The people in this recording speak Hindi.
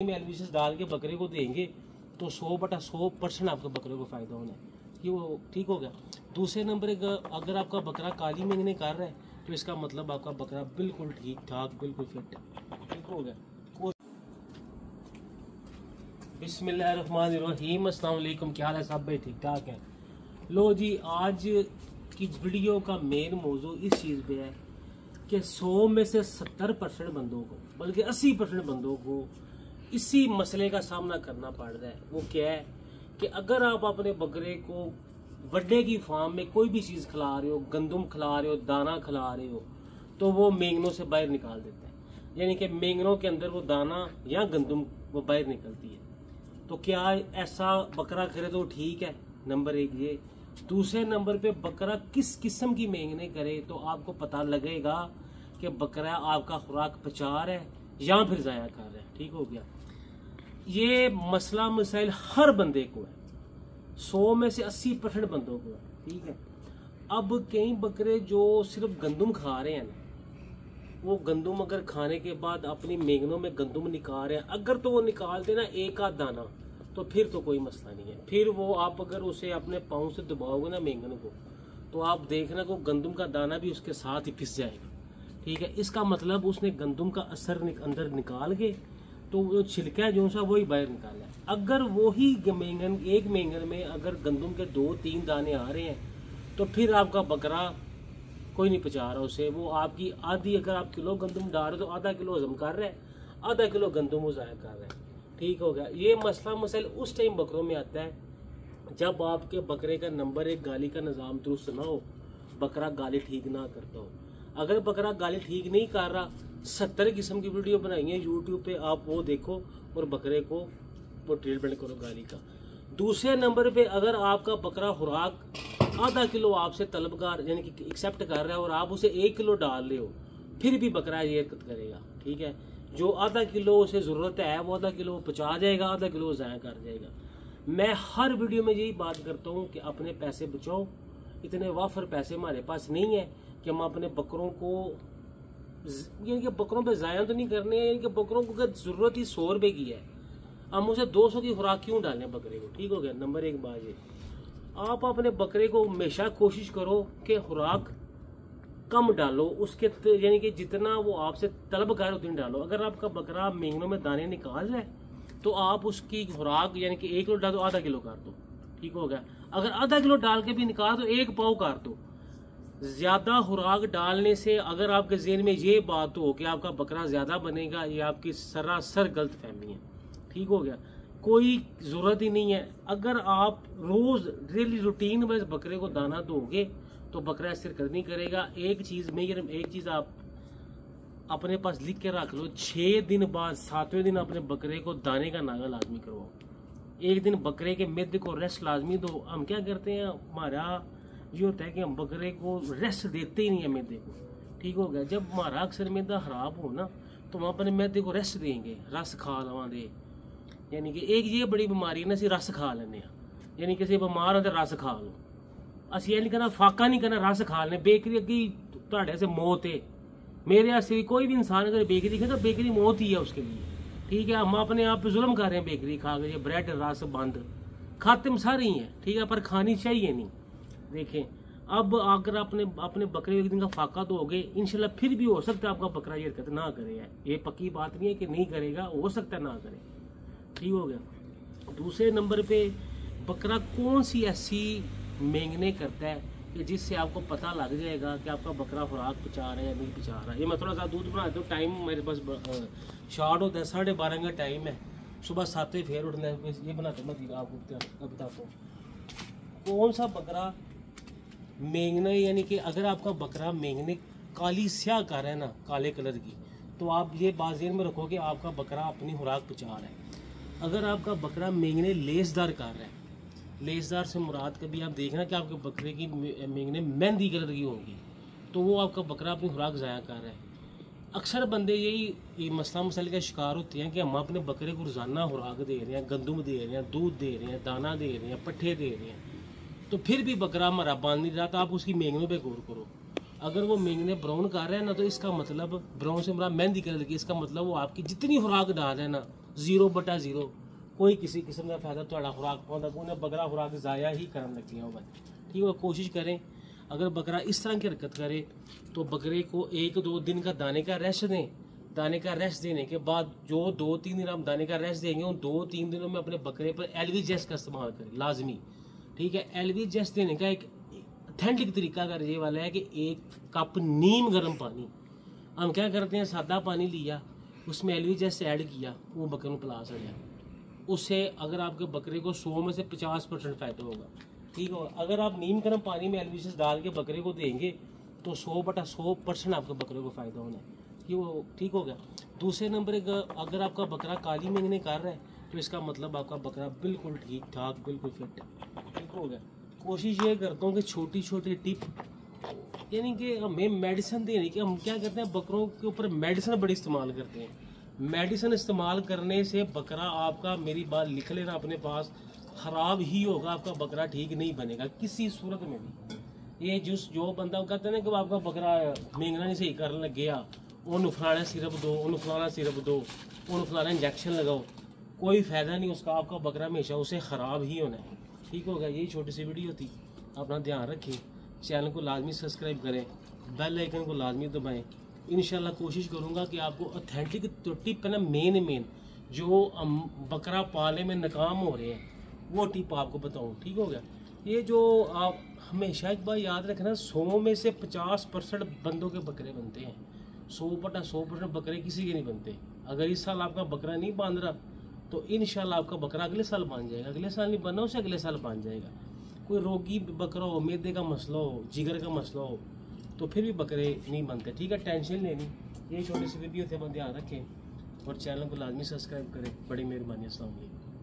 में एलवीएस डाल के बकरे को देंगे तो 100/100% आपके बकरे को फ़ायदा होना है कि वो ठीक हो गया। दूसरे नंबर अगर आपका बकरा काली मेंगने कर रहा है तो इसका मतलब आपका बकरा बिल्कुल ठीक ठाक बिल्कुल फिट ठीक हो गया। बिस्मिल्लाहिर्रहमानिर्रहीम, अस्सलाम वालेकुम, क्या हाल है सब भाई, ठीक ठाक है। लो जी, आज की वीडियो का मेन मौजू इस चीज़ पे है कि 100 में से 70% बंदों को बल्कि 80% बंदों को इसी मसले का सामना करना पड़ रहा है। वो क्या है कि अगर आप अपने बकरे को वड्डे की फार्म में कोई भी चीज़ खिला रहे हो, गंदम खिला रहे हो, दाना खिला रहे हो, तो वो मेंगनों से बाहर निकाल देता है। यानी कि मेंगनों के अंदर वो दाना या गंदम वो बाहर निकलती है। तो क्या ऐसा बकरा करे तो ठीक है? नंबर एक ये। दूसरे नंबर पे बकरा किस किस्म की मेंगने करे तो आपको पता लगेगा कि बकरा आपका खुराक पचा रहा है या फिर ज़ाया कर रहा है। ठीक हो गया। ये मसला मसाइल हर बंदे को है, 100 में से 80% बंदों को है। ठीक है। अब कई बकरे जो सिर्फ गंदम खा रहे हैं ना, वो गंदम अगर खाने के बाद अपनी मेंगनों में गंदम निकाल रहे हैं, अगर तो वो निकाल देना एक आध दाना तो फिर तो कोई मसला नहीं है। फिर वो आप अगर उसे अपने पाँव से दबाओगे ना मेंगन को, तो आप देखना को गंदम का दाना भी उसके साथ ही पिस जाएगा। ठीक है। इसका मतलब उसने गंदम का असर अंदर निकाल के तो वो छिलका है जो सा वही बाहर निकाला है। अगर वही मेंगन एक मेंगन में अगर गंदम के 2-3 दाने आ रहे हैं तो फिर आपका बकरा कोई नहीं पचा रहा उसे। वो आपकी आधी, अगर आप किलो गंदम डाल रहे हो तो आधा किलो हजम कर रहा है, आधा किलो गंदम वो ज़ाया कर रहा है। ठीक हो गया। ये मसला मसाइल उस टाइम बकरों में आता है जब आपके बकरे का नंबर 1 गाली का निज़ाम दुरुस्त ना हो, बकरा गाली ठीक ना करता हो। अगर बकरा गाली ठीक नहीं कर रहा, 70 किस्म की वीडियो बनाई है यूट्यूब पे, आप वो देखो और बकरे को वो ट्रीटमेंट करो गाली का। दूसरे नंबर पे अगर आपका बकरा खुराक आधा किलो आपसे तलबगार यानी कि एक्सेप्ट कर रहा है और आप उसे 1 किलो डाल रहे हो, फिर भी बकरा ये हरकत करेगा। ठीक है। जो आधा किलो उसे ज़रूरत है वो आधा किलो पचा जाएगा, आधा किलो ज़ाया कर जाएगा। मैं हर वीडियो में यही बात करता हूँ कि अपने पैसे बचाओ। इतने वाफर पैसे हमारे पास नहीं है कि हम अपने बकरों को यानी कि बकरों पे ज़ाया तो नहीं करने, यानी कि बकरों को अगर ज़रूरत ही 100 रुपये की है, हम उसे 200 की खुराक क्यों डालें बकरे को। ठीक हो गया। नंबर 1 बात ये, आप अपने बकरे को हमेशा कोशिश करो कि खुराक कम डालो उसके, यानी कि जितना वो आपसे तलब कर उतनी डालो। अगर आपका बकरा मेंगनों में दाने निकाल रहा है तो आप उसकी खुराक यानी कि 1 किलो डाल दो, आधा किलो कर दो। ठीक हो गया। अगर आधा किलो डाल के भी निकाल तो 1 पाव कर दो। ज्यादा खुराक डालने से अगर आपके ज़हन में ये बात हो कि आपका बकरा ज्यादा बनेगा, ये आपकी सरासर गलत फहमी है। ठीक हो गया। कोई जरूरत ही नहीं है। अगर आप रोज डेली रूटीन में बकरे को दाना दोगे तो बकरा ऐसे नहीं करेगा। एक चीज आप अपने पास लिख के रख लो, 6 दिन बाद 7वें दिन अपने बकरे को दाने का नागा लाजमी करवाओ। एक दिन बकरे के मैदे को रेस्ट लाजमी दो। हम क्या करते हैं, हमारा ये होता है कि हम बकरे को रेस्ट देते ही नहीं है मैदे को। ठीक हो गया। जब हमारा अक्सर मैदा खराब हो ना तो हम अपने मैदे को रेस्ट देंगे, रस खा लवा दे। यानी कि एक ये बड़ी बीमारी है ना, असी रस खा लेने, यानी कि बीमार हो तो रस खा लो। असं ये नहीं करना, फाका नहीं करना, रस खा लेने। बेकरी अगे तुहाडे से मौत है, मेरे ऐसे कोई भी इंसान अगर बेकरी खाए तो बेकरी मौत ही है उसके लिए। ठीक है। हम अपने आप पे जुल्म कर रहे हैं बेकरी खा के, ब्रेड रस बंद खाते हम सारे ही हैं। ठीक है। पर खानी चाहिए नहीं। देखें, अब अगर अपने बकरे एक दिन का फाका दोगे, इंशाल्लाह फिर भी हो सकता है आपका बकरा ये हरकत ना करे। ये पक्की बात नहीं है कि नहीं करेगा, हो सकता है ना करे। ठीक हो गया। दूसरे नंबर पे बकरा कौन सी ऐसी मेंगने करता है कि जिससे आपको पता लग जाएगा कि आपका बकरा खुराक पचा रहा है या नहीं पचा रहा है। ये मैं थोड़ा सा दूध बना देता हूँ, टाइम मेरे पास शॉर्ट होता है, 12:30 का टाइम है, सुबह 7 बजे फिर उठना है। ये बनाते मैं आपको बताता हूँ कौन सा बकरा मेंगने, यानी कि अगर आपका बकरा मेंगने काली स्याह कर रहा है ना, काले कलर की, तो आप ये बाज़ेर में रखो कि आपका बकरा अपनी खुराक पचा रहा है। अगर आपका बकरा मेंगने लेसदार कर रहा है, लेसदार से मुराद कभी आप देखना कि आपके बकरे की मेंगने मेहंदी कलर की होगी, तो वो आपका बकरा अपनी खुराक ज़ाया कर रहा है। अक्सर बंदे यही मसला मसाइल का शिकार होते हैं कि हम अपने बकरे को रोज़ाना खुराक दे रहे हैं, गंदम दे रहे हैं, दूध दे रहे हैं, दाना दे रहे हैं, पट्ठे दे रहे हैं, तो फिर भी बकरा हमारा बांध नहीं रहा। तो आप उसकी मेंगनों पे गौर करो। अगर वो मेंगने ब्राउन कर रहे हैं ना, तो इसका मतलब ब्राउन से हमारा मेहंदी कलर की, इसका मतलब वो आपकी जितनी खुराक डाल रहे हैं ना 0/0 कोई किसी किस्म का फायदा थोड़ा खुराक पाँदा उन्हें बकरा खुराक ज़ाया ही करन लगे होगा। ठीक है, कोशिश करें अगर बकरा इस तरह की हरकत करे तो बकरे को 1-2 दिन का दाने का रेस्ट दें। दाने का रेस्ट देने के बाद जो 2-3 दिन आप दाने का रेस्ट देंगे उन 2-3 दिनों में अपने बकरे पर LVGS का इस्तेमाल करें लाजमी। ठीक है, LVGS देने का एक ऑथेंटिक तरीका अगर ये वाला है कि 1 कप नीम गर्म पानी हम क्या करते हैं, सादा पानी लिया उसमें LVGS ऐड किया, वो बकरे को पिला सकें। उससे अगर आपके बकरे को 100 में से 50% फायदा होगा। ठीक है, अगर आप नीम गर्म पानी में LVGS डाल के बकरे को देंगे तो 100/100% आपके बकरे को फायदा होना है। वो ठीक हो गया। दूसरे नंबर अगर आपका बकरा काली मेंगनी कर रहा है तो इसका मतलब आपका बकरा बिल्कुल ठीक ठाक बिल्कुल फिट है। ठीक हो गया। कोशिश ये करता हूँ कि छोटी छोटी टिप यानी कि हमें मेडिसिन देने की, हम क्या करते हैं बकरों के ऊपर मेडिसिन बड़ी इस्तेमाल करते हैं। मेडिसिन इस्तेमाल करने से बकरा आपका, मेरी बात लिख लेना अपने पास, ख़राब ही होगा, आपका बकरा ठीक नहीं बनेगा किसी सूरत में भी। ये जो बंदा कहते हैं ना कि आपका बकरा मेंगना नहीं सही करने लग गया, उन्होंने फलाना सिरप दो, उन्होंने फलाना सिरप दो, उन्होंने फलाना इंजेक्शन लगाओ, कोई फ़ायदा नहीं उसका, आपका बकरा हमेशा उसे ख़राब ही होना है। ठीक होगा। यही छोटी सी वीडियो थी, अपना ध्यान रखें, चैनल को लाजमी सब्सक्राइब करें, बेल आइकन को लाजमी दबाएं। इंशाल्लाह कोशिश करूँगा कि आपको ऑथेंटिक तो टिप है ना, मेन जो बकरा पालने में नाकाम हो रहे हैं वो टिप आपको बताऊँ। ठीक हो गया। ये जो आप हमेशा एक बात याद रखना, 100 में से 50% बंदों के बकरे बनते हैं, 100/100% बकरे किसी के नहीं बनते। अगर इस साल आपका बकरा नहीं बांध रहा तो इंशाल्लाह आपका बकरा अगले साल बांध जाएगा, अगले साल नहीं बना उसे अगले साल बांध जाएगा। कोई रोगी बकरा हो, मैदे का मसला हो, जिगर का मसला हो तो फिर भी बकरे नहीं बनते। ठीक है, टेंशन लेनी। ये छोटी सी वीडियो थे, ध्यान रखें और चैनल को लाजमी सब्सक्राइब करें। बड़ी मेहरबानी। अस्सलाम वालेकुम।